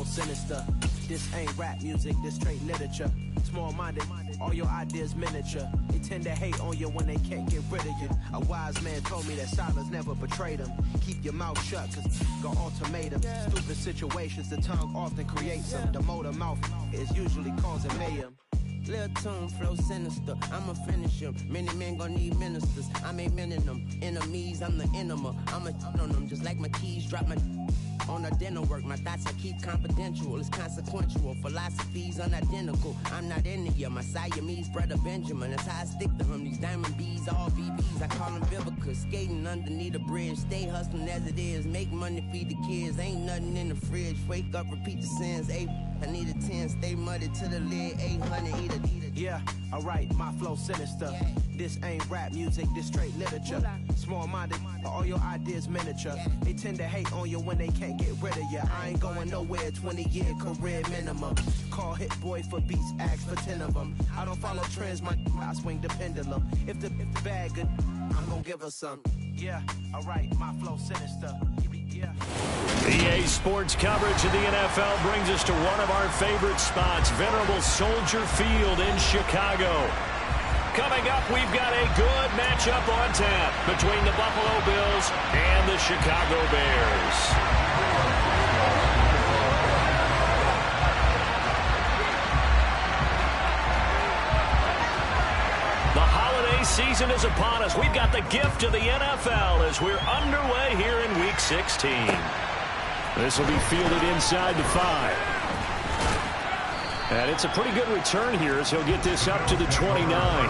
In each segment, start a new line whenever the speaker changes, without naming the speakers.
sinister. This ain't rap music, this straight literature. Small-minded, all your ideas miniature. They tend to hate on you when they can't get rid of you. A wise man told me that silence never betrayed him. Keep your mouth shut, cause got ultimatums. Stupid situations, the tongue often creates them. The motor mouth is usually causing mayhem.
Lil' tune, flow sinister, I'ma finish him. Many men gon' need ministers, I'm aiming them. Enemies, I'm the enema, I'ma on them. Just like my keys, drop my on the dinner work. My thoughts I keep confidential, it's consequential. Philosophies unidentical, I'm not in the my Siamese brother Benjamin. That's how I stick to him, these diamond bees, all BBs. I call them Vivica, skating underneath a bridge. Stay hustling as it is, make money, feed the kids. Ain't nothing in the fridge, wake up, repeat the sins. I need a 10, stay muddy to the lid, 800, eat a.
Yeah, alright, my flow sinister.
Yeah.
This ain't rap music, this straight literature. Small-minded, all your ideas miniature.
Yeah.
They tend to hate on you when they can't get rid of you. I ain't going nowhere, 20-year career minimum. Call Hit Boy for beats, ask for 10 of them. I don't follow trends, I swing the pendulum. If the bag good, I'm gonna give her some. Yeah, alright, my flow sinister. Yeah.
EA Sports coverage of the NFL brings us to one of our favorite spots, venerable Soldier Field in Chicago. Coming up, we've got a good matchup on tap between the Buffalo Bills and the Chicago Bears. The holiday season is upon us. We've got the gift of the NFL as we're underway here in Week 16. This will be fielded inside the 5. And it's a pretty good return here as he'll get this up to the 29.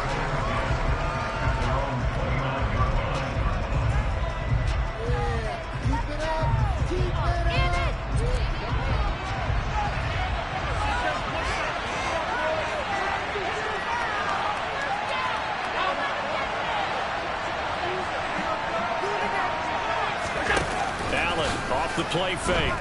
The play fake.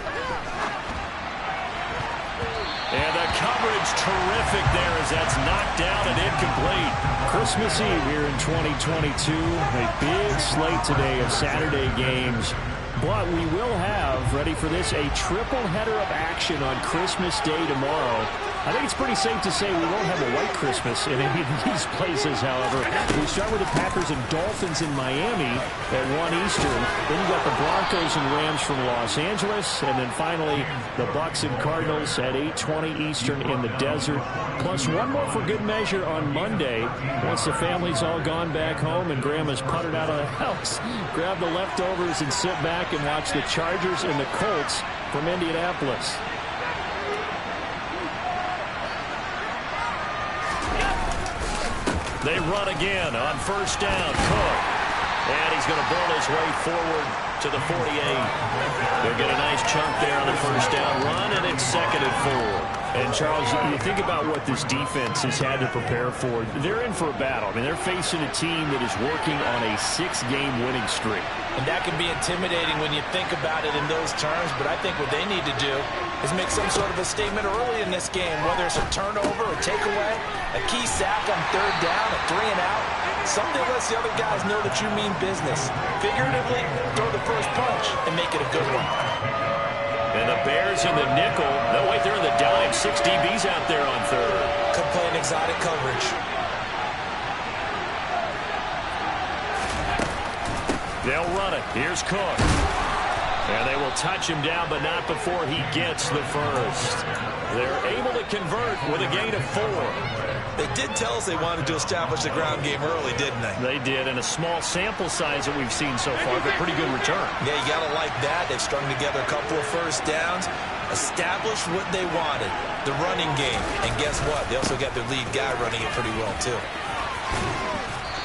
And the coverage terrific there as that's knocked down and incomplete. Christmas Eve here in 2022. A big slate today of Saturday games. But we will have, ready for this, a triple header of action on Christmas Day tomorrow. I think it's pretty safe to say we won't have a white Christmas in any of these places, however. We start with the Packers and Dolphins in Miami at 1 Eastern. Then you got the Broncos and Rams from Los Angeles. And then finally, the Bucs and Cardinals at 8:20 Eastern in the desert. Plus one more for good measure on Monday. Once the family's all gone back home and Grandma's puttered out of the house, grab the leftovers and sit back and watch the Chargers and the Colts from Indianapolis. They run again on first down. Cook. And he's going to burn his way forward to the 48. They'll get a nice chunk there on the first down run, and it's 2nd and 4. And, Charles, you think about what this defense has had to prepare for. They're in for a battle. I mean, they're facing a team that is working on a 6-game winning streak.
And that can be intimidating when you think about it in those terms, but I think what they need to do is make some sort of a statement early in this game, whether it's a turnover, a takeaway, a key sack on 3rd down, a 3 and out. Something lets the other guys know that you mean business. Figuratively, throw the first punch and make it a good one.
And the Bears in the nickel. No, wait, they're in the dime. 6 DBs out there on 3rd.
Could play an exotic coverage.
They'll run it. Here's Cook. And they will touch him down, but not before he gets the first. They're able to convert with a gain of 4.
They did tell us they wanted to establish the ground game early, didn't they?
They did, and a small sample size that we've seen so far, but pretty good return.
Yeah, you got to like that. They've strung together a couple of first downs, established what they wanted, the running game. And guess what? They also got their lead guy running it pretty well, too.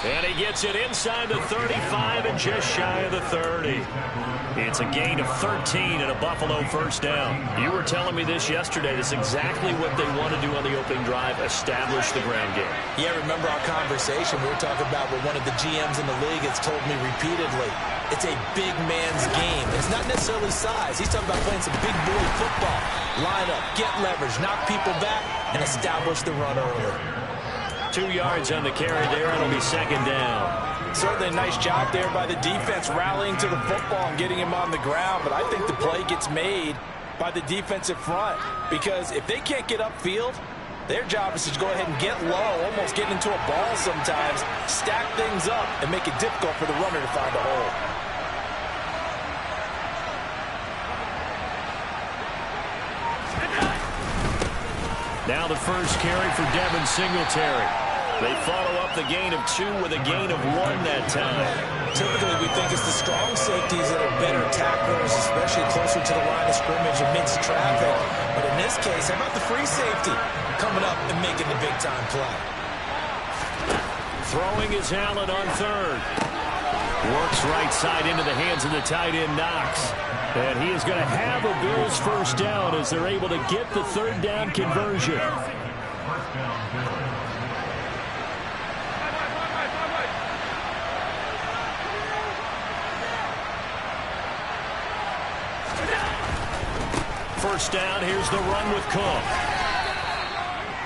And he gets it inside the 35 and just shy of the 30. It's a gain of 13 and a Buffalo first down. You were telling me this yesterday. This is exactly what they want to do on the opening drive, establish the ground game.
Yeah, remember our conversation. We were talking about what one of the GMs in the league has told me repeatedly. It's a big man's game. It's not necessarily size. He's talking about playing some big boy football. Line up, get leverage, knock people back, and establish the run early.
2 yards on the carry there. It'll be 2nd down.
Certainly a nice job there by the defense rallying to the football and getting him on the ground, but I think the play gets made by the defensive front, because if they can't get upfield, their job is to go ahead and get low, almost get into a ball sometimes, stack things up, and make it difficult for the runner to find a hole.
Now the first carry for Devin Singletary. They follow up the gain of 2 with a gain of 1 that time.
Typically, we think it's the strong safeties that are better tacklers, especially closer to the line of scrimmage amidst traffic. But in this case, how about the free safety coming up and making the big-time play?
Throwing is Allen on third. Works right side into the hands of the tight end, Knox. And he is going to have a Bills first down as they're able to get the third down conversion. First down, here's the run with Cook.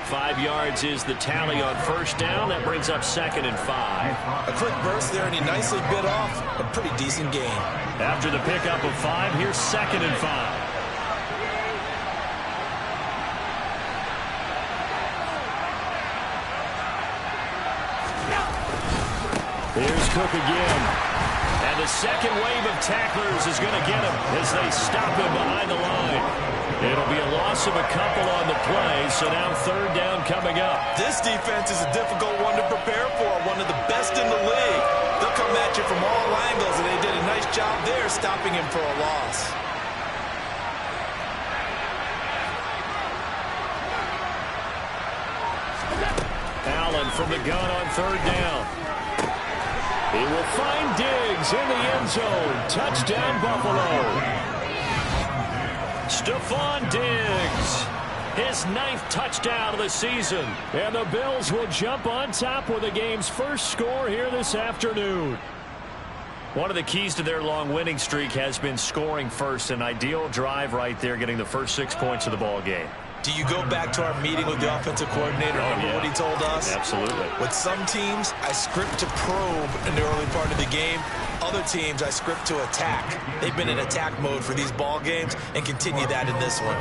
5 yards is the tally on first down. That brings up 2nd and 5.
A quick burst there, and he nicely bit off a pretty decent gain.
After the pickup of 5, here's 2nd and 5. Here's Cook again. And the second wave of tacklers is going to get him as they stop him behind the line. It'll be a loss of a couple on the play, so now third down coming up.
This defense is a difficult one to prepare for, one of the best in the league. They'll come at you from all angles, and they did a nice job there stopping him for a loss.
Allen from the gun on third down. He will find Diggs in the end zone. Touchdown, Buffalo. Stephon Diggs, his 9th touchdown of the season. And the Bills will jump on top with the game's first score here this afternoon. One of the keys to their long winning streak has been scoring first. An ideal drive right there, getting the first 6 points of the ball game.
Do you go back to our meeting with the offensive coordinator? Remember what he told us?
Absolutely.
With some teams, I script to probe in the early part of the game. Other teams, I script to attack. They've been in attack mode for these ball games and continue that in this one.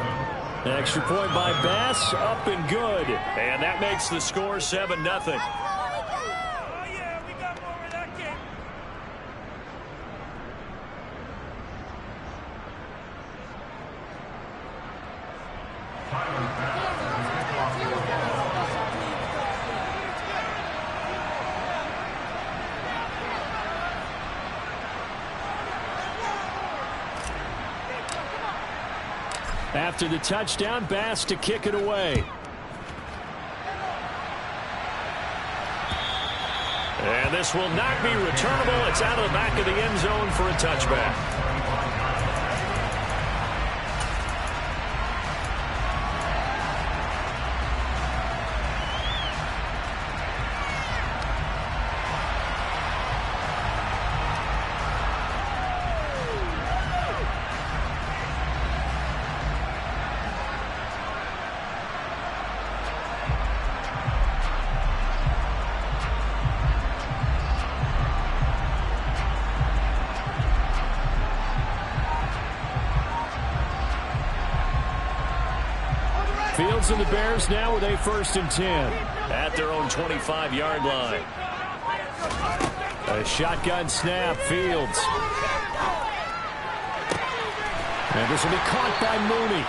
An extra point by Bass, up and good. And that makes the score 7-0. After the touchdown, Bass to kick it away. And this will not be returnable. It's out of the back of the end zone for a touchback. Fields and the Bears now with a 1st and 10 at their own 25-yard line. A shotgun snap, Fields. And this will be caught by Mooney.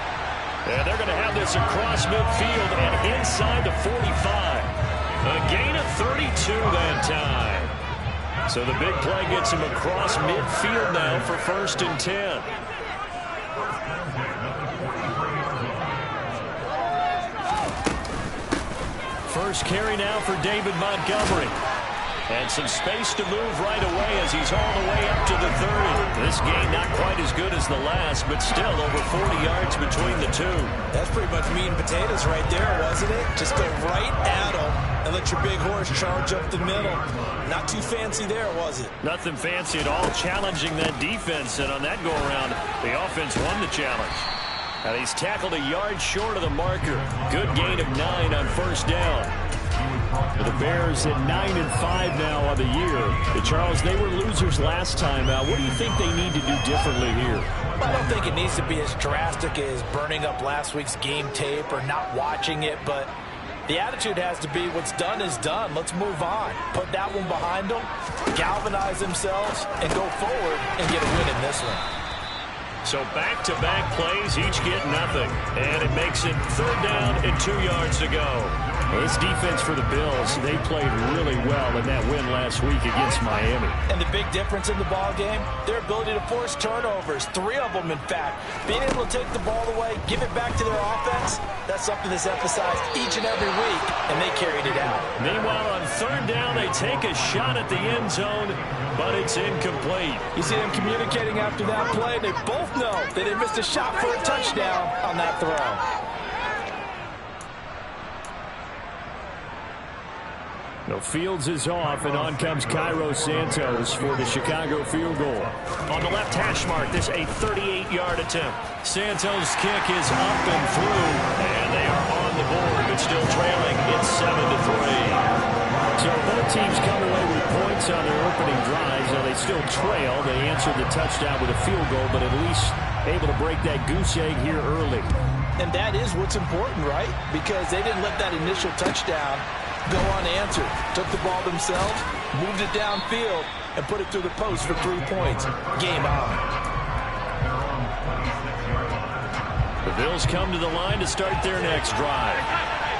And they're going to have this across midfield and inside the 45. A gain of 32 that time. So the big play gets him across midfield now for 1st and 10. First carry now for David Montgomery. And some space to move right away as he's all the way up to the 30. This game not quite as good as the last, but still over 40 yards between the two.
That's pretty much meat and potatoes right there, wasn't it? Just go right at him and let your big horse charge up the middle. Not too fancy there, was it?
Nothing fancy at all, challenging that defense. And on that go-around, the offense won the challenge. And he's tackled a yard short of the marker. Good gain of 9 on first down. The Bears at 9-5 now on the year. Charles, they were losers last time out. What do you think they need to do differently here?
I don't think it needs to be as drastic as burning up last week's game tape or not watching it, but the attitude has to be what's done is done. Let's move on. Put that one behind them, galvanize themselves, and go forward and get a win in this one.
So back-to-back plays, each get nothing. And it makes it 3rd down and 2 yards to go. This defense for the Bills, they played really well in that win last week against Miami.
And the big difference in the ball game, their ability to force turnovers, 3 of them in fact. Being able to take the ball away, give it back to their offense, that's something that's emphasized each and every week, and they carried it out.
Meanwhile, on 3rd down, they take a shot at the end zone, but it's incomplete.
You see them communicating after that play, and they both know that they missed a shot for a touchdown on that throw.
No, Fields is off, and on comes Cairo Santos for the Chicago field goal. On the left hash mark, this a 38-yard attempt. Santos' kick is up and through, and they are on the board, but still trailing. It's 7-3. So both teams come away with points on their opening drives. Now they still trail. They answered the touchdown with a field goal, but at least able to break that goose egg here early.
And that is what's important, right? Because they didn't let that initial touchdown go unanswered. Took the ball themselves, moved it downfield, and put it through the post for 3 points. Game on.
The Bills come to the line to start their next drive.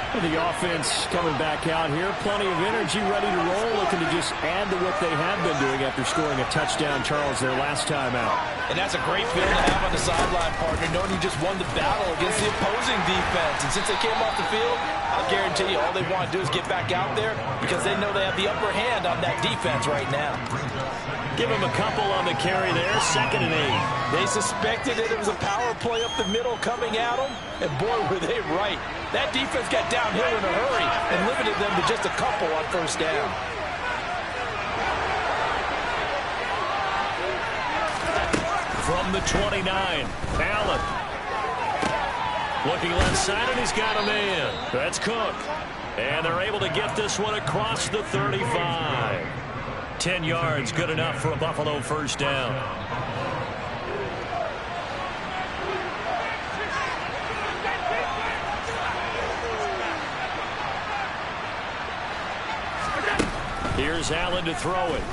The offense coming back out here. Plenty of energy, ready to roll, looking to just add to what they have been doing after scoring a touchdown, Charles, their last time out.
And that's a great feeling to have on the sideline, partner, knowing you just won the battle against the opposing defense. And since they came off the field, I'll guarantee you all they want to do is get back out there because they know they have the upper hand on that defense right now.
Give him a couple on the carry there, 2nd and 8.
They suspected that it was a power play up the middle coming at them, and boy, were they right. That defense got downhill in a hurry and limited them to just a couple on 1st down.
From the 29, Allen. Looking left side, and he's got a man. That's Cook. And they're able to get this one across the 35. 10 yards, good enough for a Buffalo 1st down. Here's Allen to throw it.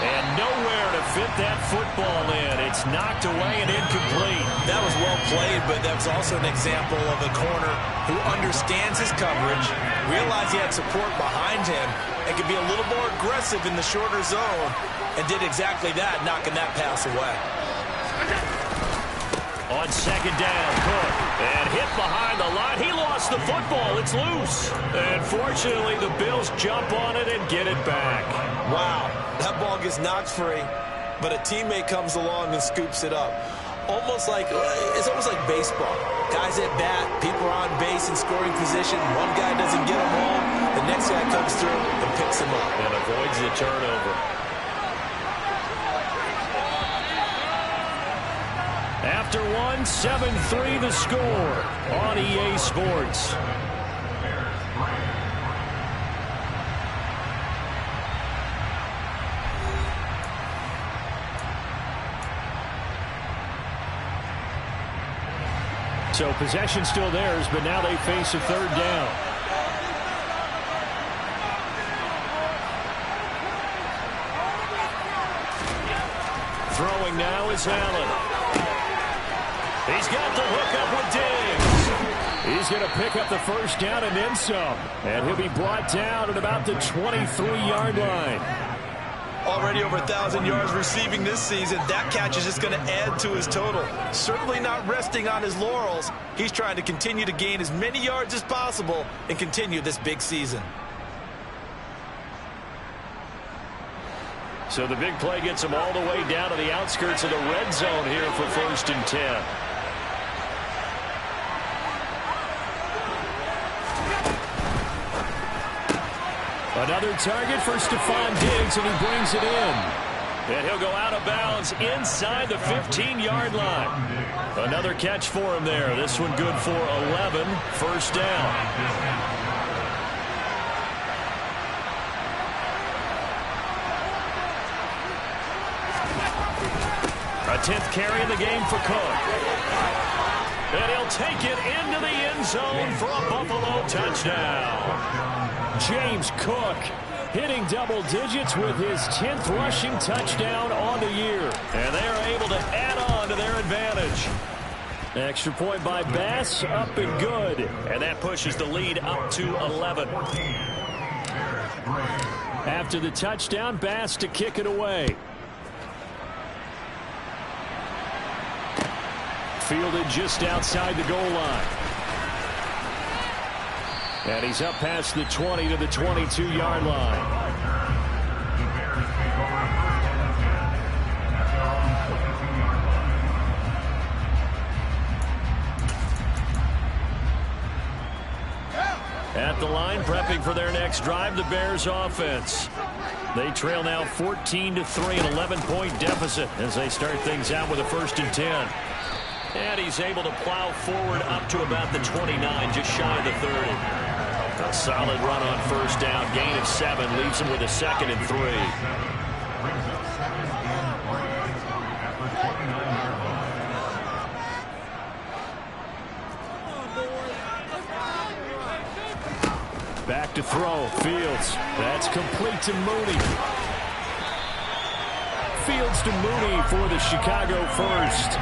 And nowhere to fit that football in. It's knocked away and incomplete.
That was well played, but that's also an example of a corner who understands his coverage, realized he had support behind him, and could be a little more aggressive in the shorter zone, and did exactly that, knocking that pass away.
On 2nd down, Cook. And hit behind the line. He lost the football. It's loose. And fortunately, the Bills jump on it and get it back.
Wow, that ball gets knocked free, but a teammate comes along and scoops it up. It's almost like baseball. Guys at bat, people are on base in scoring position. One guy doesn't get him home. The next guy comes through and picks him up.
And avoids the turnover. After one, 7-3 the score on EA Sports. So possession still theirs, but now they face a 3rd down. Throwing now is Allen. He's got the hook up with Diggs. He's going to pick up the 1st down and then some. And he'll be brought down at about the 23-yard line.
Already over 1,000 yards receiving this season. That catch is just going to add to his total. Certainly not resting on his laurels. He's trying to continue to gain as many yards as possible and continue this big season.
So the big play gets him all the way down to the outskirts of the red zone here for 1st and 10. Another target for Stephon Diggs, and he brings it in. And he'll go out of bounds inside the 15-yard line. Another catch for him there. This one good for 11. First down. A 10th carry in the game for Cook. And he'll take it into the end zone for a Buffalo touchdown. James Cook hitting double digits with his 10th rushing touchdown on the year. And they are able to add on to their advantage. Extra point by Bass, up and good. And that pushes the lead up to 11. After the touchdown, Bass to kick it away. Fielded just outside the goal line. And he's up past the 20 to the 22-yard line. At the line, prepping for their next drive, the Bears offense. They trail now 14-3, an 11-point deficit as they start things out with a 1st and 10. And he's able to plow forward up to about the 29, just shy of the 30. A solid run on first down. Gain of 7 leaves him with a 2nd and 3. Back to throw. Fields. That's complete to Mooney. Fields to Mooney for the Chicago first.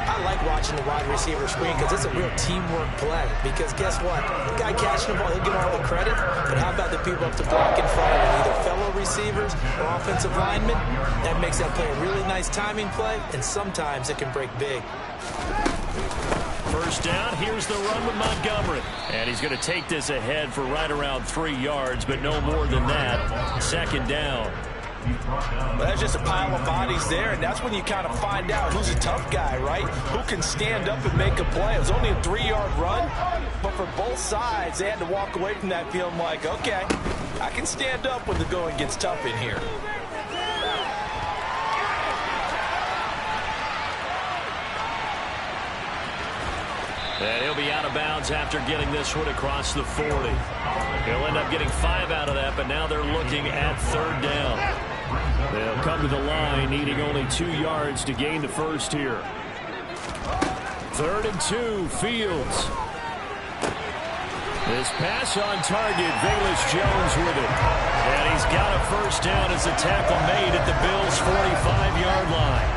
I like watching the wide receiver screen because it's a real teamwork play. Because guess what? The guy catching the ball, he'll get all the credit. But how about the people up to block in front of him, either fellow receivers or offensive linemen? That makes that play a really nice timing play, and sometimes it can break big.
First down, here's the run with Montgomery. And he's going to take this ahead for right around 3 yards, but no more than that. 2nd down.
Well, that's just a pile of bodies there, and that's when you kind of find out who's a tough guy, right? Who can stand up and make a play. It was only a 3-yard run, but for both sides, they had to walk away from that feeling like, okay, I can stand up when the going gets tough in here.
And he'll be out of bounds after getting this one across the 40. He'll end up getting 5 out of that, but now they're looking at 3rd down. They'll come to the line, needing only 2 yards to gain the first here. 3rd and 2, Fields. This pass on target, Velus Jones with it. And he's got a first down as the tackle made at the Bills' 45-yard line.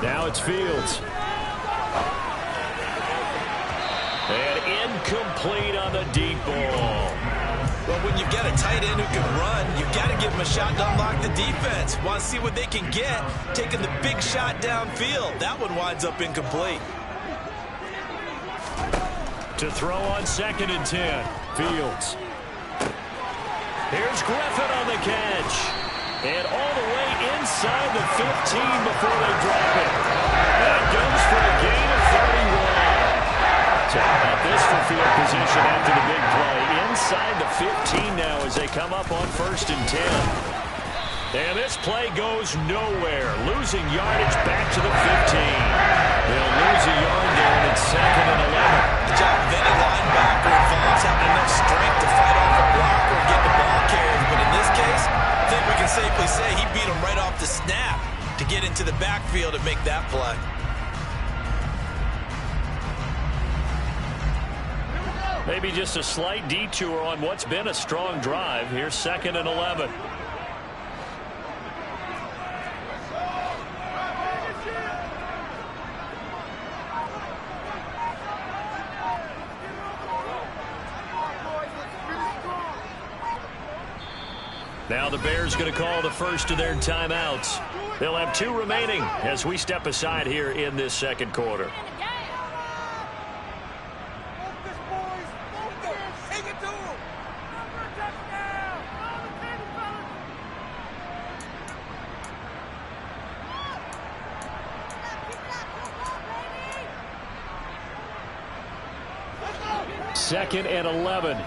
Now it's Fields. And incomplete on the deep ball.
Well, when you get a tight end who can run, you've got to give him a shot to unlock the defense. Want to see what they can get, taking the big shot downfield. That one winds up incomplete.
To throw on 2nd and 10. Fields. Here's Griffin on the catch. And all the way inside the 15 before they drop it. That goes for a gain of 31. So how about this for field position after the big play? Inside the 15 now as they come up on 1st and 10. And this play goes nowhere. Losing yardage back to the 15. They'll lose a yard there, and it's 2nd and 11.
Good job of any linebacker involves having enough strength to fight off a block or get the ball carried. But in this case, I think we can safely say he beat him right off the snap to get into the backfield and make that play.
Maybe just a slight detour on what's been a strong drive. Here's 2nd and 11. Now the Bears going to call the first of their timeouts. They'll have 2 remaining as we step aside here in this 2nd quarter. 2nd and 11.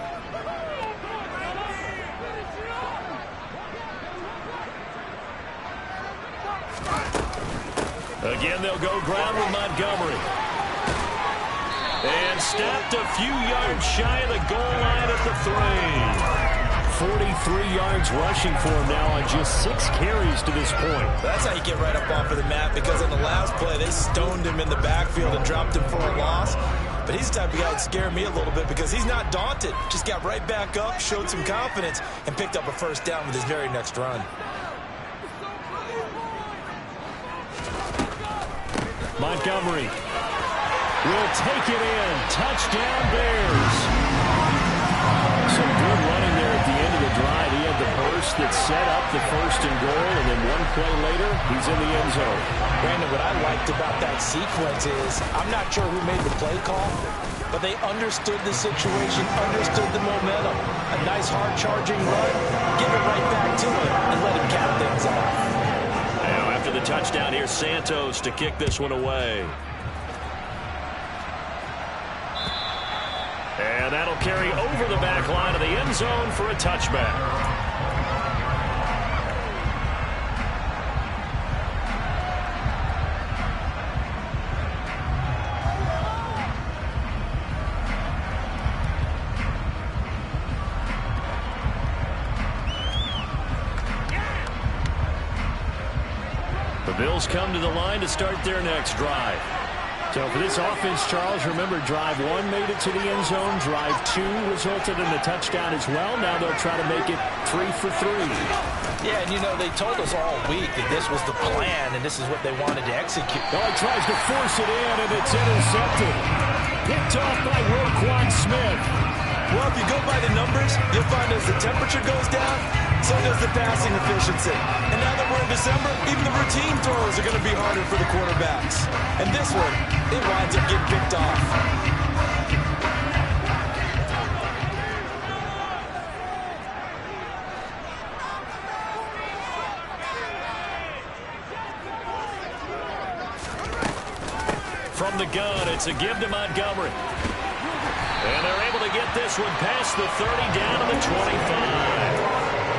Again, they'll go ground with Montgomery. And snapped a few yards shy of the goal line at the 3. 43 yards rushing for him now on just 6 carries to this point.
That's how you get right up off of the mat, because on the last play, they stoned him in the backfield and dropped him for a loss. But he's the type of guy that scared me a little bit because he's not daunted. Just got right back up, showed some confidence, and picked up a first down with his very next run.
Montgomery will take it in. Touchdown, Bears. Some good running there at the end of the drive. He had the burst that set up the 1st and goal, and then one play later, he's in the end zone.
Brandon, what I liked about that sequence is, I'm not sure who made the play call, but they understood the situation, understood the momentum. A nice hard-charging run, give it right back to him, and let him cap things off.
Now, after the touchdown, here's Santos to kick this one away. And that'll carry over the back line of the end zone for a touchback. The Bills come to the line to start their next drive. So for this offense, Charles, remember, drive 1 made it to the end zone. Drive 2 resulted in a touchdown as well. Now they'll try to make it 3 for 3.
Yeah, and you know, they told us all week that this was the plan and this is what they wanted to execute.
Oh, he tries to force it in, and it's intercepted. Picked off by Roquan Smith.
Well, if you go by the numbers, you'll find as the temperature goes down, so does the passing efficiency. And now that we're in December, even the routine throws are going to be harder for the quarterbacks. And this one, it winds up getting picked off.
From the gun, it's a give to Montgomery. And they're able to get this one past the 30, down to the 25.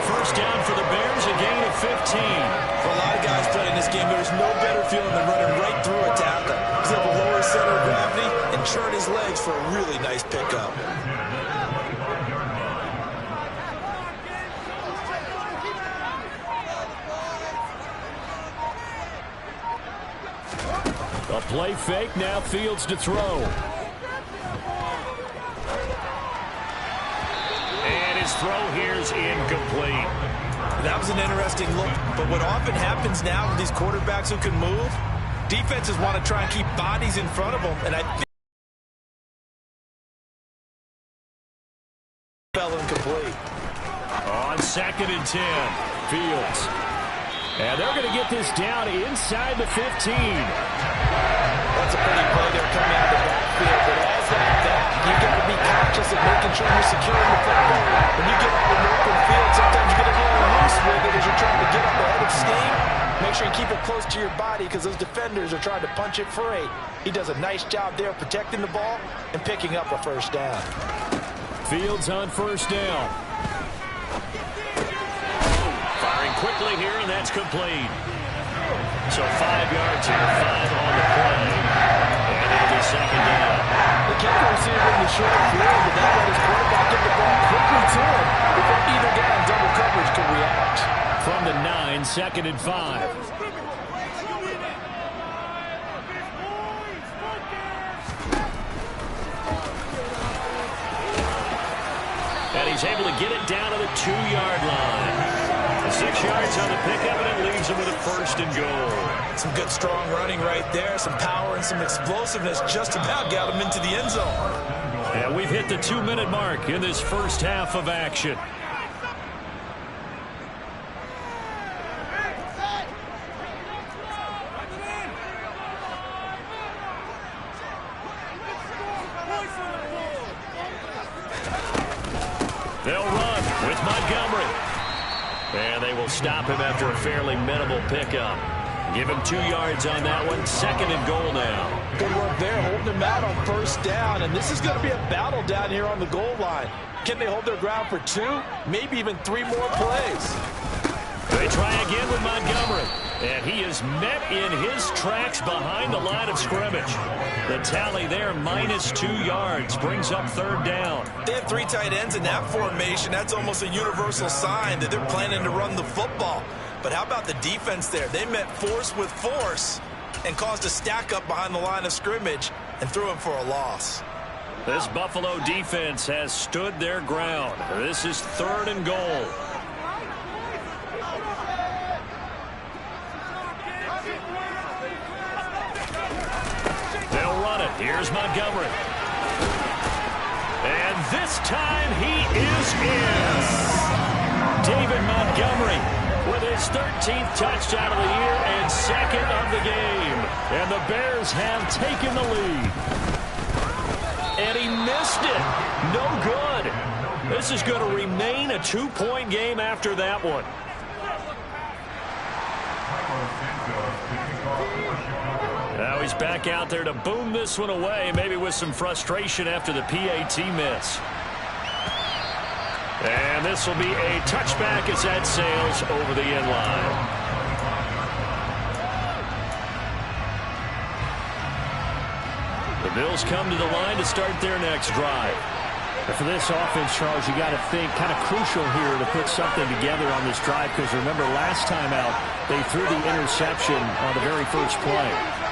First down for the Bears, a gain of 15.
For a lot of guys playing this game, there's no better feeling than running right through a tackle. He's able to lower his center of gravity and churn his legs for a really nice pickup.
A play fake, now Fields to throw. And his throw here is incomplete.
That was an interesting look, but what often happens now with these quarterbacks who can move, defenses want to try and keep bodies in front of them, and I think fell incomplete.
On 2nd and 10, Fields. And they're going to get this down inside the 15.
That's a pretty play there coming out of the backfield, but as that, you got to be conscious of making sure you're securing the football. When you get out in the open field, sometimes you get a little loose with it as you're trying to get up ahead of steam. Make sure you keep it close to your body because those defenders are trying to punch it free. He does a nice job there protecting the ball and picking up a first down.
Fields on first down. Firing quickly here, and that's complete. So 5 yards here, 5 on the play. And it'll be second down.
The kicker receiver in the short field, but that let his quarterback get the ball quickly to him before either guy in double coverage could react.
From the 9, 2nd and 5. And he's able to get it down to the 2-yard line. 6 yards on the pickup, and it leaves him with a first and goal.
Some good, strong running right there. Some power and some explosiveness just about got him into the end zone.
And we've hit the 2-minute mark in this first half of action. They'll run with Montgomery. And they will stop him after a fairly minimal pickup. Give him 2 yards on that one. 2nd and goal now.
Good work there, holding him out on 1st down. And this is going to be a battle down here on the goal line. Can they hold their ground for 2, maybe even 3 more plays?
They try again with Montgomery. And he is met in his tracks behind the line of scrimmage. The tally there, -2 yards, brings up 3rd down.
They have 3 tight ends in that formation. That's almost a universal sign that they're planning to run the football. But how about the defense there? They met force with force and caused a stack up behind the line of scrimmage and threw him for a loss.
This Buffalo defense has stood their ground. This is 3rd and goal. They'll run it. Here's Montgomery. And this time he is in. David Montgomery with his 13th touchdown of the year and 2nd of the game. And the Bears have taken the lead. And he missed it. No good. This is going to remain a 2-point game after that one. Now he's back out there to boom this one away, maybe with some frustration after the PAT miss. And this will be a touchback as that sails over the end line. The Bills come to the line to start their next drive.
For this offense, Charles, you got to think kind of crucial here to put something together on this drive, because remember last time out they threw the interception on the very first play.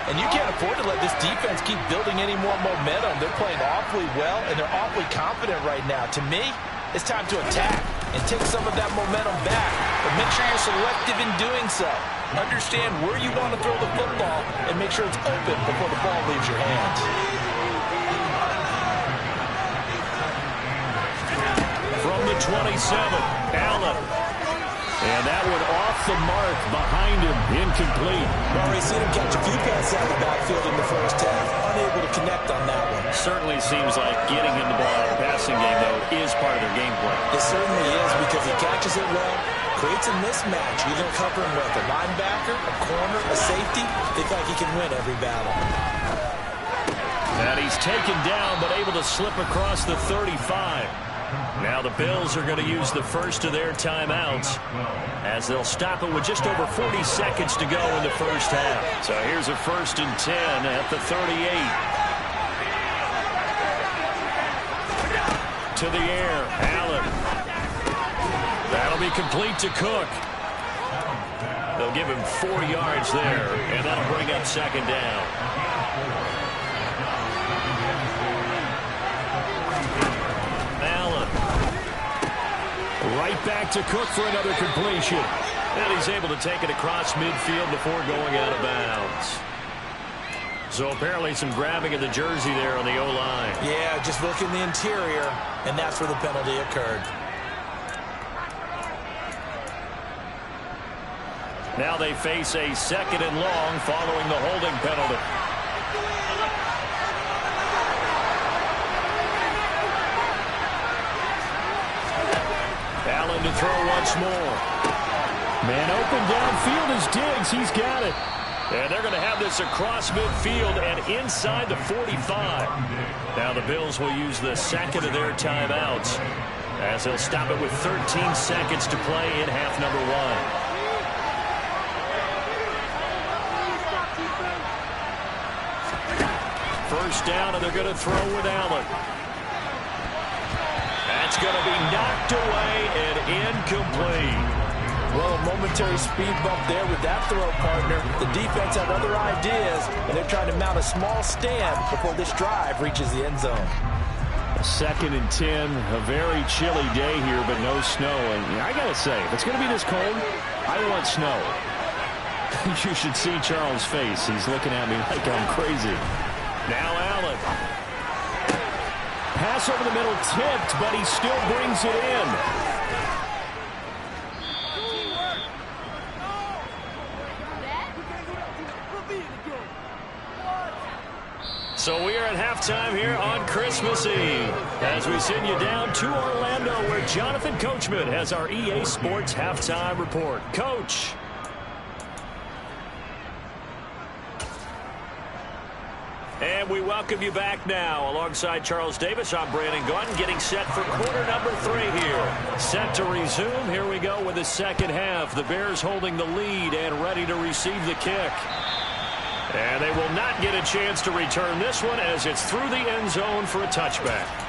And you can't afford to let this defense keep building any more momentum. They're playing awfully well, and they're awfully confident right now. To me, it's time to attack and take some of that momentum back. But make sure you're selective in doing so. Understand where you want to throw the football and make sure it's open before the ball leaves your hands.
From the 27, Allen. And that one off the mark behind him, incomplete.
We've already seen him catch a few passes out of the backfield in the first half. Unable to connect on that one.
Certainly seems like getting him the ball out of the passing game, though, is part of their game plan.
It certainly is, because he catches it well, creates a mismatch. You're going to cover him with a linebacker, a corner, a safety. They think he can win every battle.
And he's taken down, but able to slip across the 35. Now the Bills are going to use the first of their timeouts as they'll stop it with just over 40 seconds to go in the first half. So here's a 1st and 10 at the 38. To the air, Allen. That'll be complete to Cook. They'll give him 4 yards there, and that'll bring up 2nd down. Right back to Cook for another completion. And he's able to take it across midfield before going out of bounds. So apparently some grabbing of the jersey there on the O-line.
Yeah, just look in the interior, and that's where the penalty occurred.
Now they face a 2nd and long following the holding penalty. Allen to throw once more. Man open downfield is Diggs. He's got it. And they're going to have this across midfield and inside the 45. Now the Bills will use the 2nd of their timeouts as they'll stop it with 13 seconds to play in half number 1. First down, and they're going to throw with Allen. That's going to be knocked away and incomplete.
Well, a momentary speed bump there with that throw, partner. The defense had other ideas, and they're trying to mount a small stand before this drive reaches the end zone.
2nd and 10, a very chilly day here, but no snow. And I got to say, if it's going to be this cold, I want snow. You should see Charles' face. He's looking at me like I'm crazy. Now Allen. Pass over the middle tipped, but he still brings it in. So we are at halftime here on Christmas Eve as we send you down to Orlando, where Jonathan Coachman has our EA Sports halftime report. Coach. And we welcome you back now. Alongside Charles Davis, I'm Brandon Gaudin, getting set for quarter number 3 here. Set to resume. Here we go with the second half. The Bears holding the lead and ready to receive the kick. And they will not get a chance to return this one as it's through the end zone for a touchback.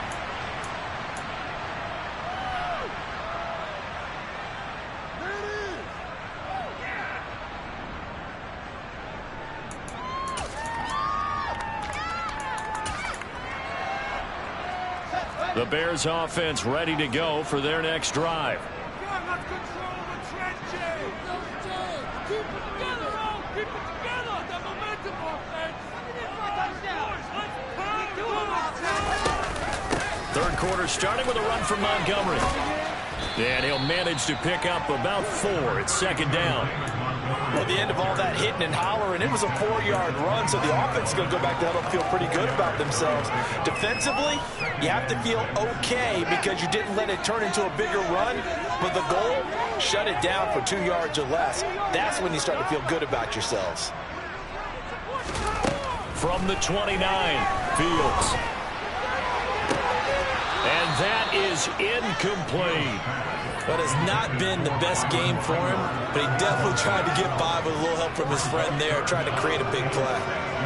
The Bears offense ready to go for their next drive. Third quarter starting with a run from Montgomery. And he'll manage to pick up about 4. It's second down.
At the end of all that hitting and hollering, it was a 4-yard run, so the offense is going to go back to huddle and feel pretty good about themselves. Defensively, you have to feel okay because you didn't let it turn into a bigger run, but the goal, shut it down for 2 yards or less. That's when you start to feel good about yourselves.
From the 29, Fields. And that is incomplete.
But it's not been the best game for him, but he definitely tried to get by with a little help from his friend there, trying to create a big play.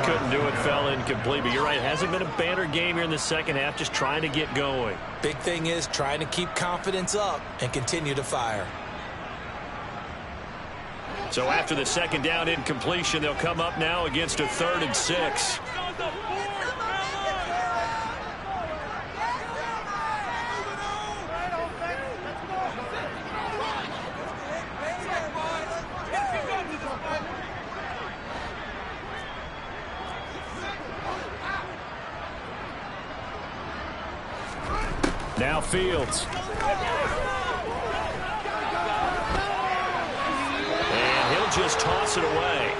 Couldn't do it, fell incomplete, but you're right, it hasn't been a banner game here in the second half, just trying to get going.
Big thing is trying to keep confidence up and continue to fire.
So after the second down incompletion, they'll come up now against a 3rd and 6. Now Fields. And he'll just toss it away.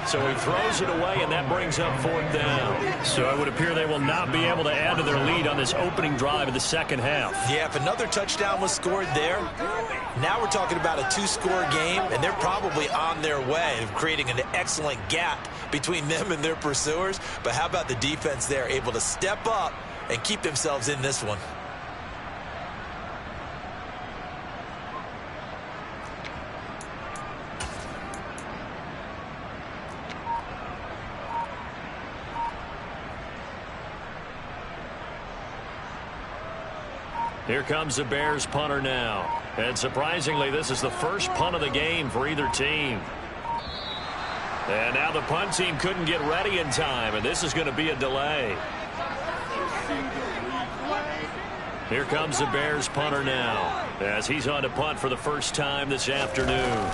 So he throws it away, and that brings up 4th down. So it would appear they will not be able to add to their lead on this opening drive of the second half.
Yeah, if another touchdown was scored there, now we're talking about a 2-score game, and they're probably on their way of creating an excellent gap between them and their pursuers. But how about the defense there, able to step up and keep themselves in this one?
Here comes the Bears punter now. And surprisingly, this is the first punt of the game for either team. And now the punt team couldn't get ready in time, and this is going to be a delay. Here comes the Bears punter now, as he's on to punt for the first time this afternoon.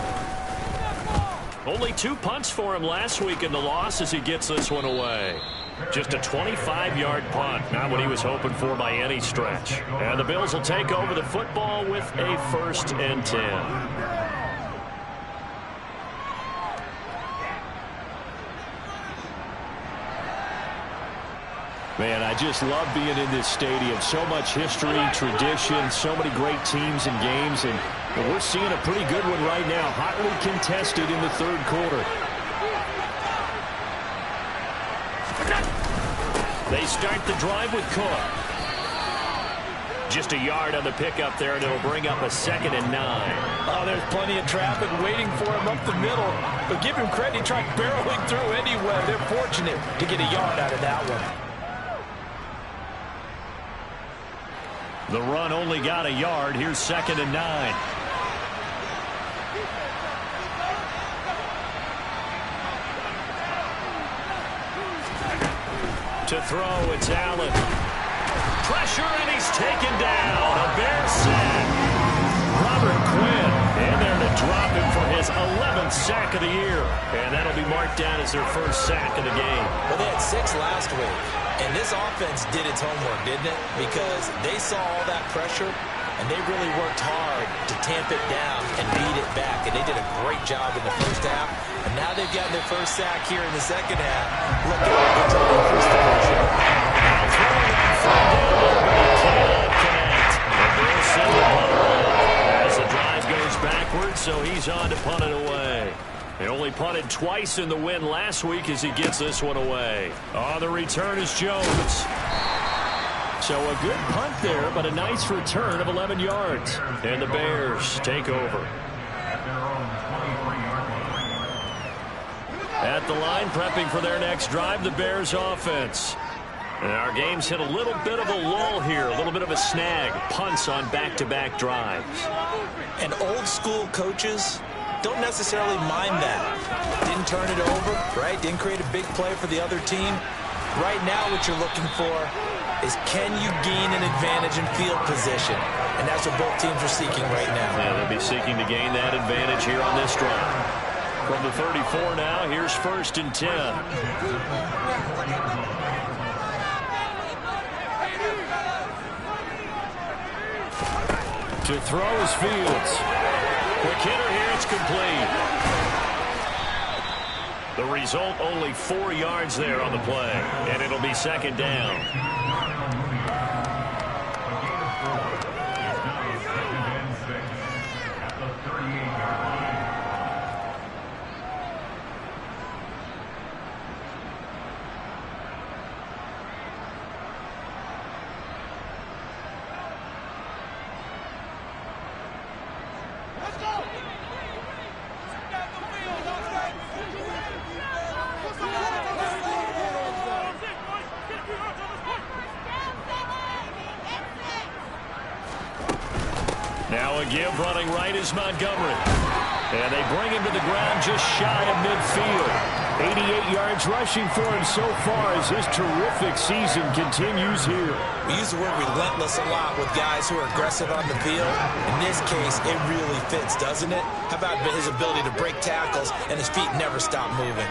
Only 2 punts for him last week in the loss as he gets this one away. Just a 25-yard punt, not what he was hoping for by any stretch. And the Bills will take over the football with a 1st and 10. Man, I just love being in this stadium. So much history, tradition, so many great teams and games. And we're seeing a pretty good one right now, hotly contested in the 3rd quarter. They start the drive with Cook. Just a yard on the pickup there, and it'll bring up a 2nd and 9.
Oh, there's plenty of traffic waiting for him up the middle. But give him credit, he tried barreling through anyway. They're fortunate to get a yard out of that one.
The run only got a yard. Here's 2nd and 9. To throw, it's Allen. Pressure, and he's taken down. A Bears sack. Robert Quinn in there to drop him for his 11th sack of the year. And that'll be marked down as their first sack of the game.
Well, they had 6 last week. And this offense did its homework, didn't it? Because they saw all that pressure, and they really worked hard to tamp it down and beat it back. And they did a great job in the first half. And now they've gotten their first sack here in the second half. Look out until they increase the pressure.
Throwing on third down, but he cannot connect. The Bills send the punter in as the drive goes backwards, so he's on to punt it away. He only punted twice in the win last week as he gets this one away. On the return is Jones. So a good punt there, but a nice return of 11 yards. And the Bears take over. At the line, prepping for their next drive, the Bears offense. And our game's hit a little bit of a lull here, a little bit of a snag. Punts on back-to-back drives.
And old school coaches don't necessarily mind that. Didn't turn it over, right? Didn't create a big play for the other team. Right now what you're looking for is, can you gain an advantage in field position? And that's what both teams are seeking right now.
Yeah, they'll be seeking to gain that advantage here on this drive. From the 34 now, here's 1st and 10. To throw is Fields. Quick hitter here, it's complete. The result, only 4 yards there on the play, and it'll be 2nd down. Now a give running right is Montgomery. And they bring him to the ground just shy of midfield. 88 yards rushing for him so far as his terrific season continues here.
We use the word relentless a lot with guys who are aggressive on the field. In this case, it really fits, doesn't it? How about his ability to break tackles and his feet never stop moving?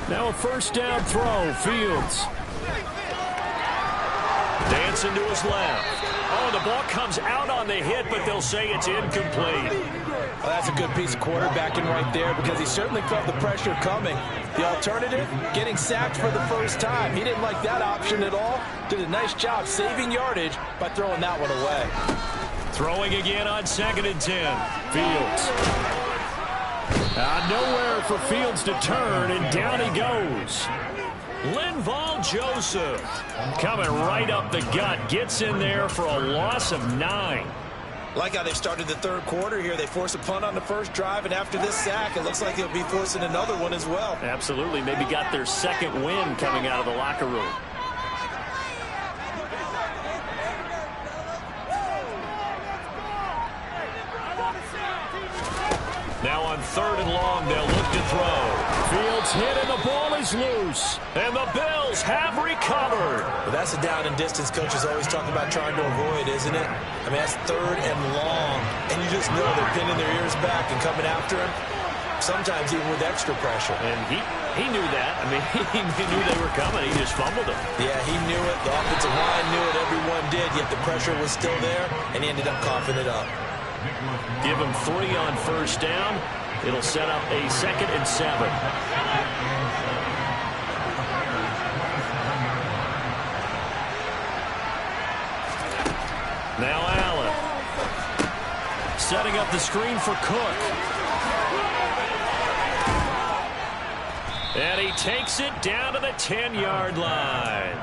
Now a 1st down throw. Fields. Dancing to his left. Oh, the ball comes out on the hit, but they'll say it's incomplete.
Well, that's a good piece of quarterbacking right there, because he certainly felt the pressure coming. The alternative, getting sacked for the first time. He didn't like that option at all. Did a nice job saving yardage by throwing that one away.
Throwing again on 2nd and 10. Fields. Nowhere for Fields to turn, and down he goes. Linval Joseph coming right up the gut. Gets in there for a loss of 9.
Like how they've started the 3rd quarter here. They force a punt on the first drive, and after this sack, it looks like they'll be forcing another one as well.
Absolutely. Maybe got their 2nd win coming out of the locker room. Now on 3rd and long, they'll look to throw. Fields hit and the ball is loose. And the Bills have recovered.
Well, that's a down and distance coaches always talk about trying to avoid, isn't it? I mean, that's 3rd and long. And you just know they're pinning their ears back and coming after him. Sometimes even with extra pressure.
And he knew that. I mean, he knew they were coming. He just fumbled them.
Yeah, he knew it. The offensive line knew it. Everyone did. Yet the pressure was still there, and he ended up coughing it up.
Give him 3 on 1st down. It'll set up a 2nd and 7. Now Allen. Setting up the screen for Cook. And he takes it down to the 10-yard line.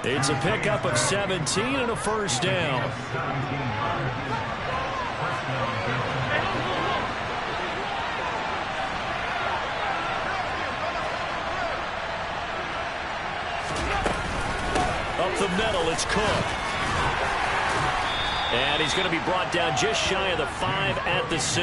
It's a pickup of 17 and a 1st down. Up the middle, it's Cook. And he's going to be brought down just shy of the 5 at the 6.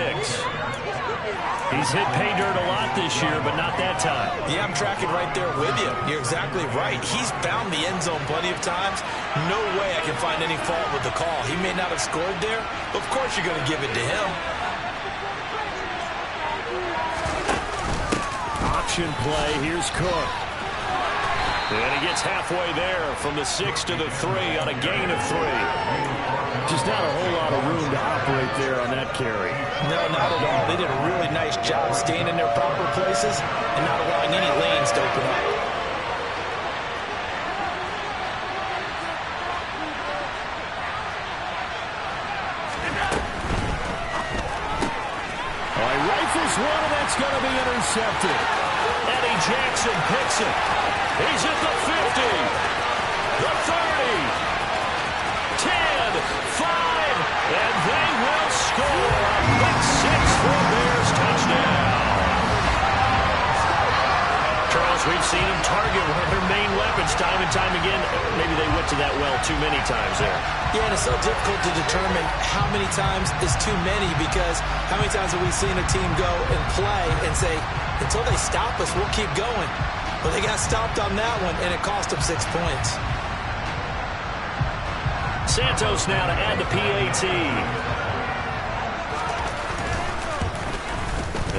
He's hit pay dirt a lot this year, but not that time.
Yeah, I'm tracking right there with you. You're exactly right. He's found the end zone plenty of times. No way I can find any fault with the call. He may not have scored there, but of course you're going to give it to him.
Option play, here's Cook. And he gets halfway there from the 6 to the 3 on a gain of 3. Just not a whole lot of room to operate there on that carry.
No, not at all. They did a really nice job staying in their proper places and not allowing any lanes to open up.
intercepted. Eddie Jackson picks it. He's at the 50, the 30, 10, 5, and they will score a big 6 for a Bears touchdown. Charles, we've seen them target one of their main weapons time and time again. Maybe they went to that well too many times there.
Yeah, and it's so difficult to determine how many times is too many, because how many times have we seen a team go and play and say, until they stop us, we'll keep going. Well, they got stopped on that one, and it cost them 6 points.
Santos now to add the PAT.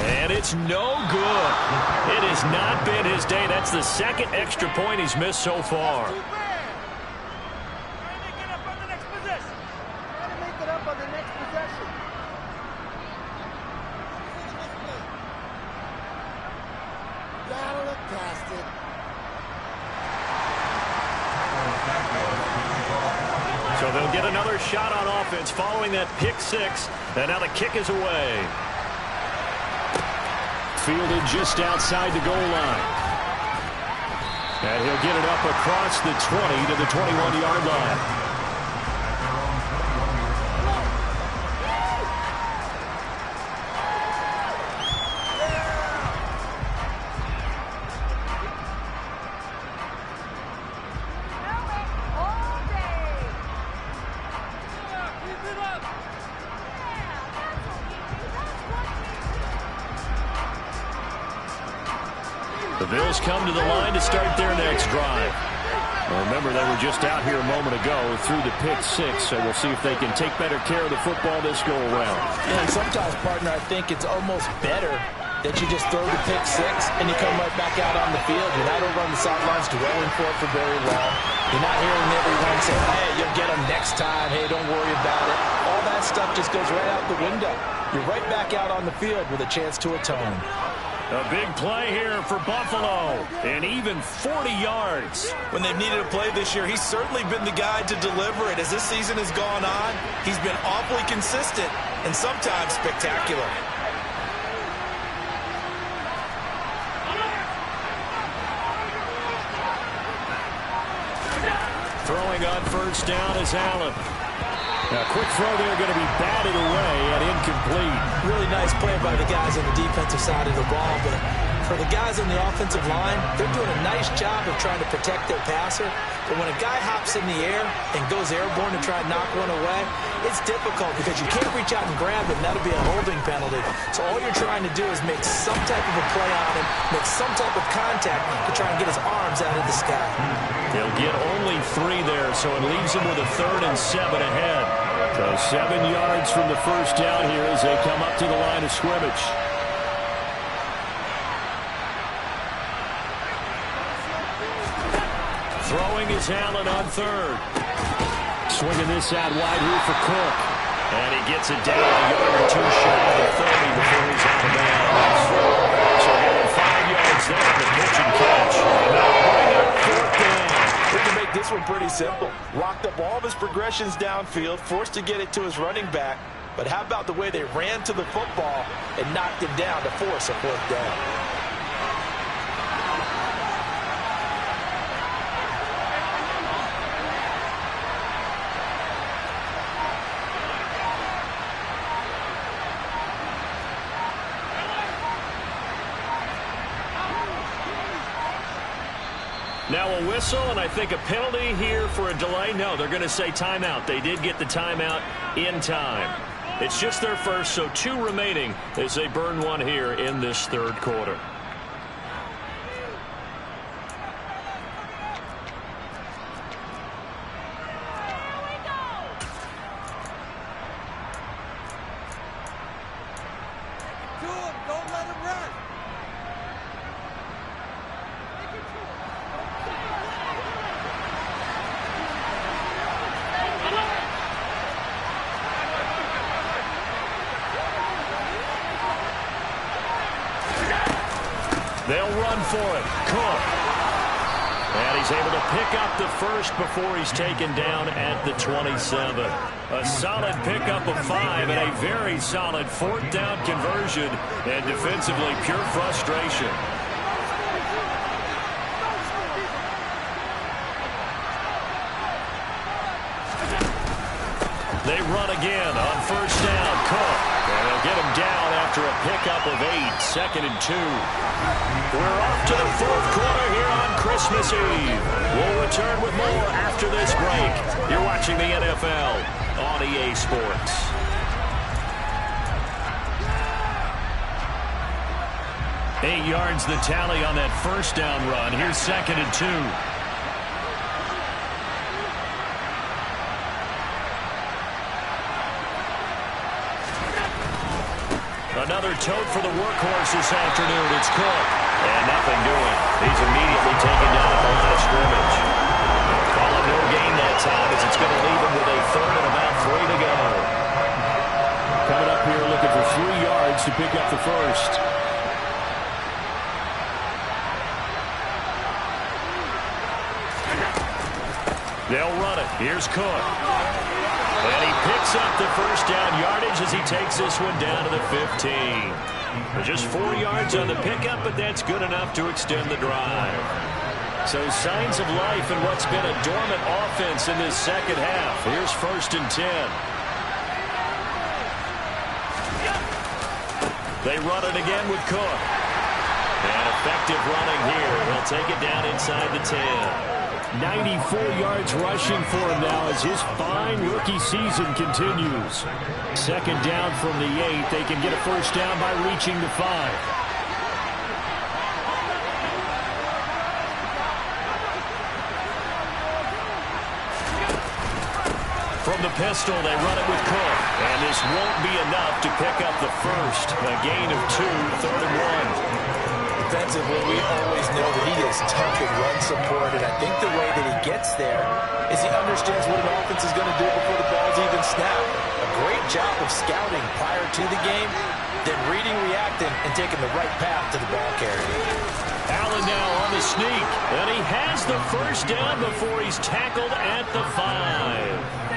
And it's no good. It has not been his day. That's the second extra point he's missed so far. So they'll get another shot on offense following that pick 6. And now the kick is away. Fielded just outside the goal line. And he'll get it up across the 20 to the 21-yard line. The Bills come to the line to start their next drive. Well, remember, they were just out here a moment ago through the pick 6, so we'll see if they can take better care of the football this go-around.
And sometimes, partner, I think it's almost better that you just throw the pick 6 and you come right back out on the field. You're not over on the sidelines dwelling for it for very long. You're not hearing everyone say, hey, you'll get them next time. Hey, don't worry about it. All that stuff just goes right out the window. You're right back out on the field with a chance to atone.
A big play here for Buffalo, and even 40 yards.
When they've needed a play this year, he's certainly been the guy to deliver it. As this season has gone on, he's been awfully consistent and sometimes spectacular.
Throwing on first down is Allen. A quick throw there, going to be batted away and incomplete.
Really nice play by the guys on the defensive side of the ball, but for the guys on the offensive line, they're doing a nice job of trying to protect their passer. But when a guy hops in the air and goes airborne to try and knock one away, it's difficult because you can't reach out and grab him. That'll be a holding penalty. So all you're trying to do is make some type of a play on him, make some type of contact to try and get his arms out of the sky.
They'll get only 3 there, so it leaves them with a 3rd and 7 ahead. So 7 yards from the first down here as they come up to the line of scrimmage. Throwing is Allen on 3rd. Swinging this out wide here for Cook. And he gets it down a yard or 2 shy of the 30 before he's out of bounds. So getting 5 yards there on the pitch and catch. Now bring up 4th down.
We can make this one pretty simple. Locked up all of his progressions downfield, forced to get it to his running back. But how about the way they ran to the football and knocked him down to force a 4th down?
Now a whistle, and I think a penalty here for a delay. No, they're going to say timeout. They did get the timeout in time. It's just their first, so 2 remaining as they burn 1 here in this 3rd quarter. They'll run for it. Cook. And he's able to pick up the first before he's taken down at the 27. A solid pickup of 5 and a very solid 4th down conversion. And defensively, pure frustration. They run again on 1st down. Cook. And they'll get him down after a pickup of 8. 2nd and 2. We're off to the 4th quarter here on Christmas Eve. We'll return with more after this break. You're watching the NFL on EA Sports. Eight yards the tally on that 1st down run. Here's 2nd and 2. Another tote for the workhorse this afternoon. It's Cook. And nothing doing. He's immediately taken down at the line of scrimmage. Call it no gain that time as it's going to leave him with a 3rd and about 3 to go.
Coming up here looking for 3 yards to pick up the first.
They'll run it. Here's Cook. And he picks up the 1st down yardage as he takes this one down to the 15. Just 4 yards on the pickup, but that's good enough to extend the drive. So signs of life in what's been a dormant offense in this second half. Here's 1st and 10. They run it again with Cook. And effective running here. He'll take it down inside the 10.
94 yards rushing for him now as his fine rookie season continues. 2nd down from the 8. They can get a 1st down by reaching the 5.
From the pistol, they run it with Cook. And this won't be enough to pick up the first. A gain of 2, 3rd and 1.
Defensively, we always know that he is tough in run support, and I think the way that he gets there is he understands what an offense is going to do before the ball's even snapped. A great job of scouting prior to the game, then reading, reacting, and taking the right path to the ball carrier.
Allen now on the sneak, and he has the 1st down before he's tackled at the 5.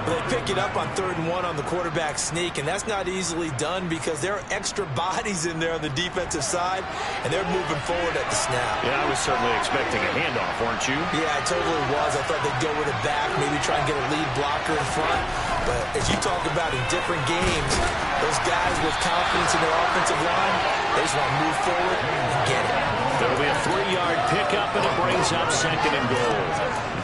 They pick it up on 3rd and 1 on the quarterback sneak, and that's not easily done because there are extra bodies in there on the defensive side, and they're moving forward at the snap.
Yeah, I was certainly expecting a handoff, weren't you?
Yeah, I totally was. I thought they'd go with it back, maybe try and get a lead blocker in front. But as you talk about in different games, those guys with confidence in their offensive line, they just want to move forward and get it.
There'll be a 3-yard pickup, and it brings up 2nd and goal.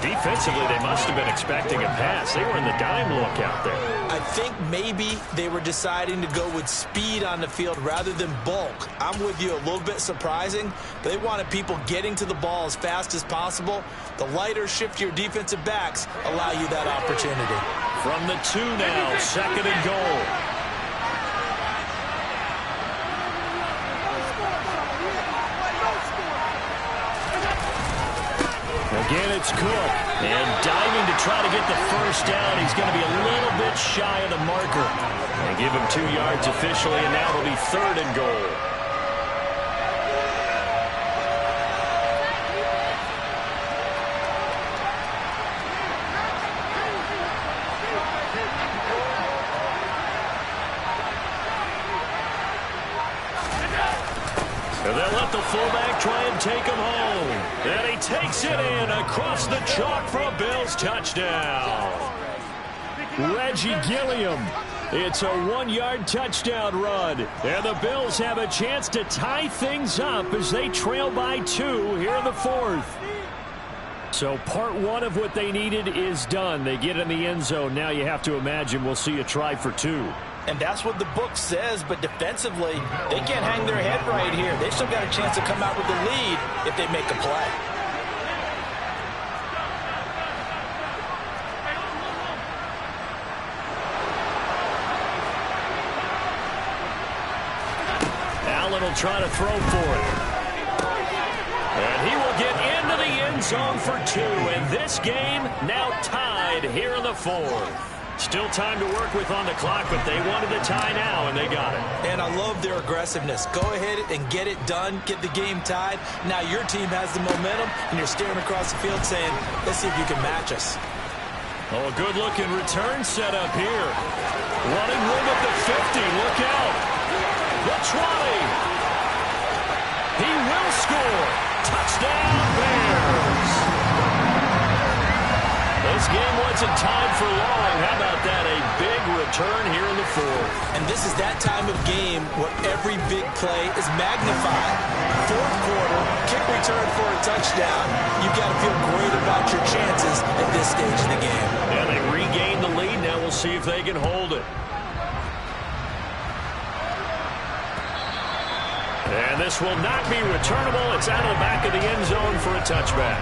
Defensively, they must have been expecting a pass. They were in the dime look out there.
I think maybe they were deciding to go with speed on the field rather than bulk. I'm with you, a little bit surprising. But they wanted people getting to the ball as fast as possible. The lighter, shiftier defensive backs allow you that opportunity.
From the 2 now, 2nd and goal.
Again, it's Cook.
And diving to try to get the 1st down. He's going to be a little bit shy of the marker. They give him 2 yards officially, and now it'll be 3rd and goal. And they'll let the fullback try and take him home. And he takes it in across the chalk for a Bills touchdown.
Reggie Gilliam. It's a 1-yard touchdown run. And the Bills have a chance to tie things up as they trail by 2 here in the 4th. So part 1 of what they needed is done. They get in the end zone. Now you have to imagine we'll see a try for 2.
And that's what the book says, but defensively, they can't hang their head right here. They've still got a chance to come out with the lead if they make a play.
Allen will try to throw for it. And he will get into the end zone for 2. And this game now tied here in the 4th.
Still time to work with on the clock, but they wanted the tie now, and they got it.
And I love their aggressiveness. Go ahead and get it done, get the game tied. Now your team has the momentum, and you're staring across the field saying, let's see if you can match us.
Oh, a good-looking return set up here. Running room at the 50. Look out. The 20. He will score. Touchdown, Bears. This game wasn't tied for long. How about that? A big return here in the fourth.
And this is that time of game where every big play is magnified. Fourth quarter, kick return for a touchdown. You've got to feel great about your chances at this stage of the game.
And they regain the lead. Now we'll see if they can hold it. And this will not be returnable. It's out of the back of the end zone for a touchback.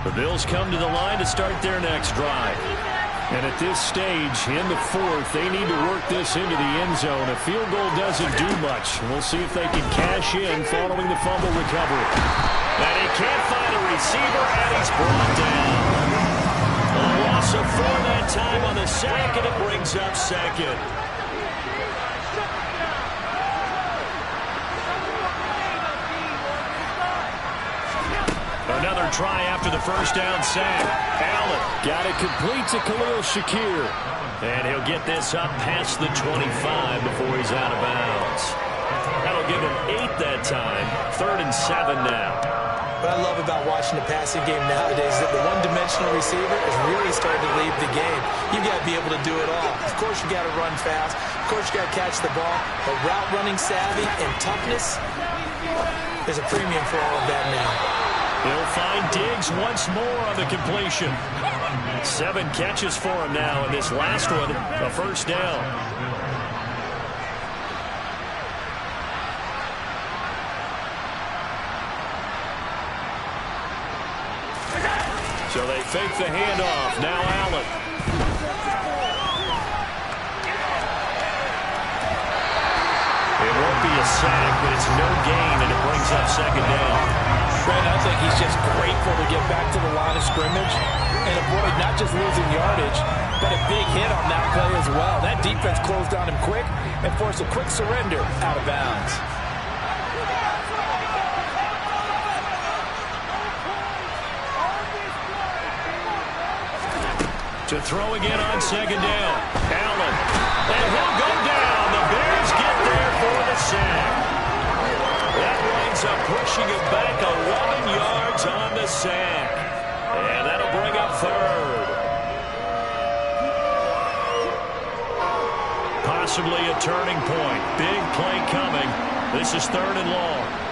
The Bills come to the line to start their next drive. And at this stage, in the fourth, they need to work this into the end zone. A field goal doesn't do much. We'll see if they can cash in following the fumble recovery. And he can't find a receiver, and he's brought down. A loss of 4 that time on the sack, and it brings up second. Another try after the first down sack. Allen got it complete to Khalil Shakir. And he'll get this up past the 25 before he's out of bounds. That'll give him 8 that time. 3rd and 7 now.
What I love about watching the passing game nowadays is that the one-dimensional receiver is really starting to leave the game. You've got to be able to do it all. Of course, you got to run fast. Of course, you got to catch the ball. But route running savvy and toughness, there's a premium for all of that now.
He'll find Diggs once more on the completion. 7 catches for him now, and this last one, a first down. So they fake the handoff. Now Allen. It won't be a sack, but it's no gain, and it brings up second down.
I think he's just grateful to get back to the line of scrimmage and avoid not just losing yardage, but a big hit on that play as well. That defense closed on him quick and forced a quick surrender out of bounds.
To throw again on second down. Allen. And he'll go down. The Bears get there for the sack. That winds up pushing him back 11 yards on the sack. And that'll bring up 3rd. Possibly a turning point. Big play coming. This is 3rd and long.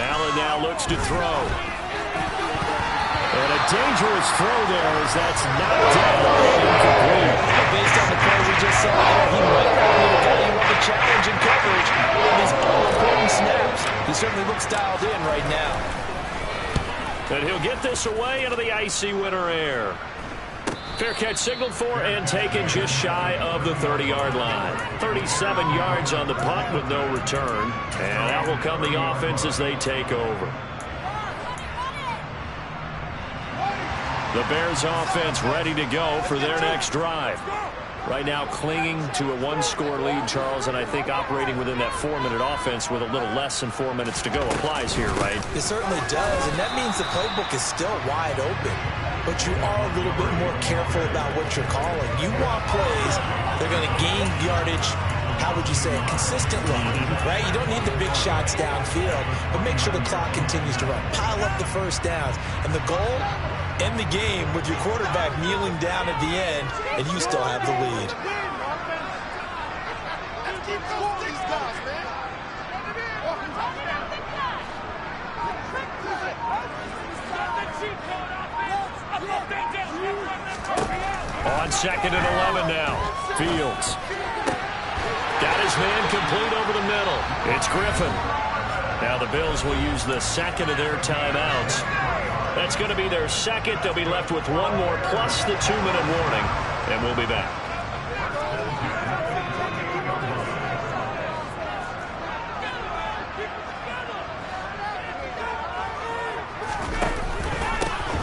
Allen now looks to throw. And a dangerous throw there as that's knocked down and incomplete.
Based on the play we just saw there, he might not be the guy you want to challenge in coverage on these all-important snaps. He certainly looks dialed in right now.
And he'll get this away into the icy winter air. Fair catch signaled for and taken just shy of the 30-yard line. 37 yards on the punt with no return. And that will come the offense as they take over. The Bears offense ready to go for their next drive. Right now clinging to a 1-score lead, Charles, and I think operating within that 4-minute offense with a little less than 4 minutes to go applies here, right?
It certainly does, and that means the playbook is still wide open. But you are a little bit more careful about what you're calling. You want plays that are going to gain yardage, how would you say it, consistently, right? You don't need the big shots downfield, but make sure the clock continues to run. Pile up the first downs. And the goal, end the game with your quarterback kneeling down at the end, and you still have the lead.
Let's keep these guys, man.
2nd and 11 now. Fields. Got his man complete over the middle. It's Griffin. Now the Bills will use the second of their timeouts. That's going to be their second. They'll be left with one more plus the 2-minute warning. And we'll be back.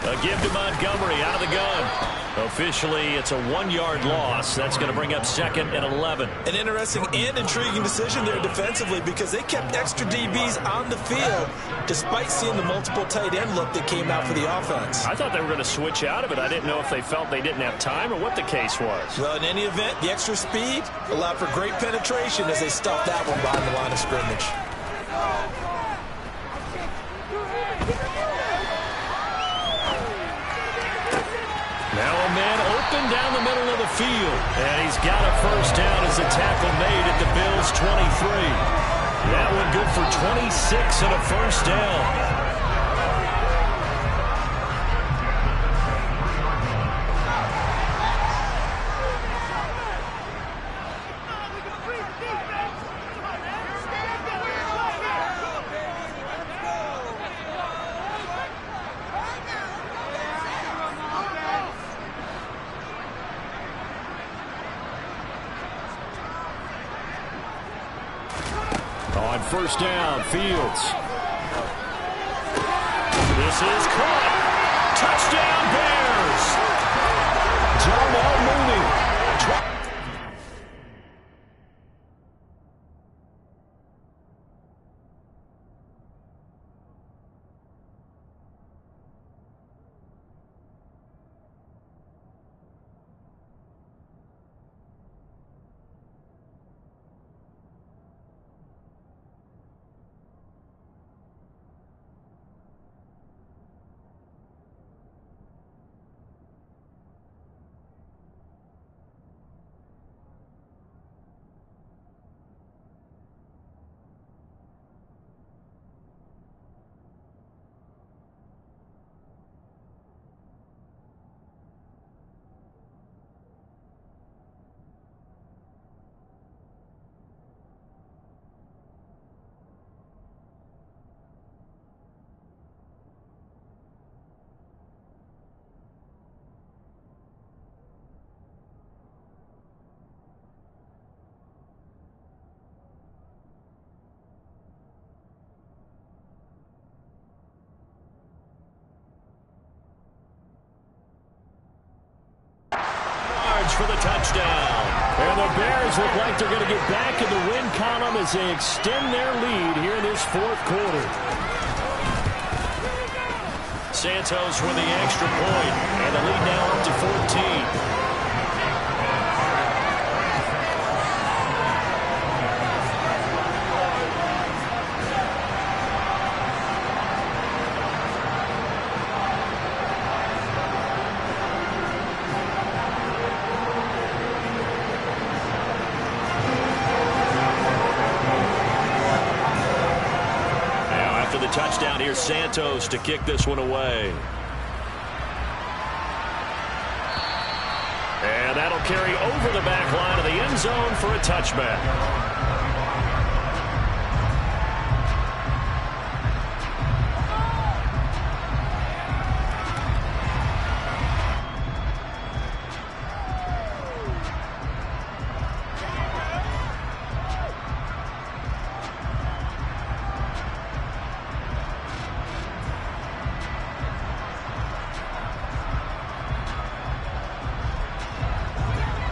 A give to Montgomery out of the gun. Officially, it's a 1-yard loss. That's going to bring up 2nd and 11.
An interesting and intriguing decision there defensively because they kept extra DBs on the field despite seeing the multiple tight end look that came out for the offense.
I thought they were going to switch out of it. I didn't know if they felt they didn't have time or what the case was.
Well, in any event, the extra speed allowed for great penetration as they stuffed that one behind the line of scrimmage.
Now a man open down the middle of the field. And he's got a first down as the tackle made at the Bills' 23. That one good for 26 and a first down. On first down, Fields. This is caught. Touchdown, Bears. Darnell Mooney. For the touchdown. And the Bears look like they're going to get back in the win column as they extend their lead here in this fourth quarter. Santos with the extra point, and the lead now up to 14. Touchdown here, Santos to kick this one away. And that'll carry over the back line of the end zone for a touchback.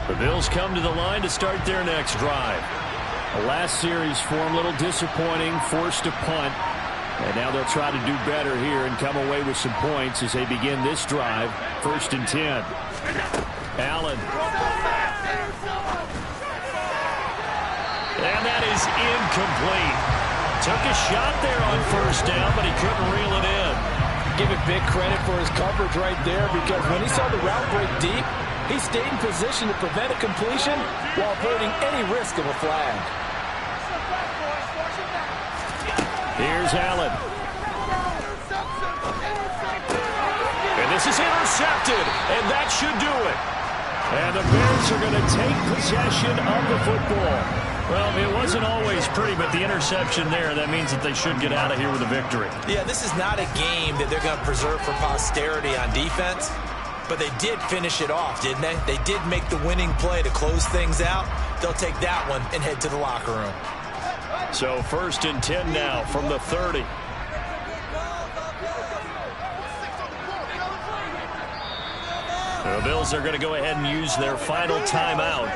The Bills come to the line to start their next drive. The last series for them, a little disappointing, forced a punt. And now they'll try to do better here and come away with some points as they begin this drive. 1st and 10. Allen. And that is incomplete. Took a shot there on first down, but he couldn't reel it in.
Give it big credit for his coverage right there, because when he saw the route break deep, he stayed in position to prevent a completion while avoiding any risk of a flag.
Here's Allen. And this is intercepted, and that should do it. And the Bears are going to take possession of the football. Well, it wasn't always pretty, but the interception there, that means that they should get out of here with a victory.
Yeah, this is not a game that they're going to preserve for posterity on defense, but they did finish it off, didn't they? They did make the winning play to close things out. They'll take that one and head to the locker room.
So 1st and 10 now from the 30. The Bills are going to go ahead and use their final timeout,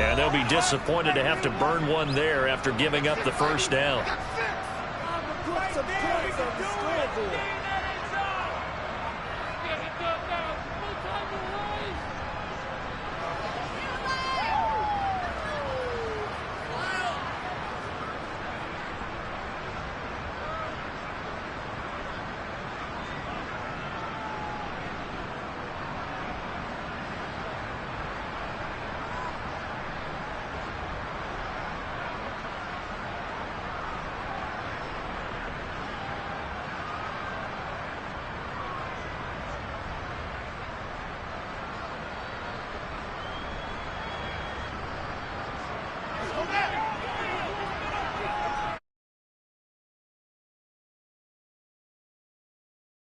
and they'll be disappointed to have to burn one there after giving up the first down.
Put some points on the scoreboard.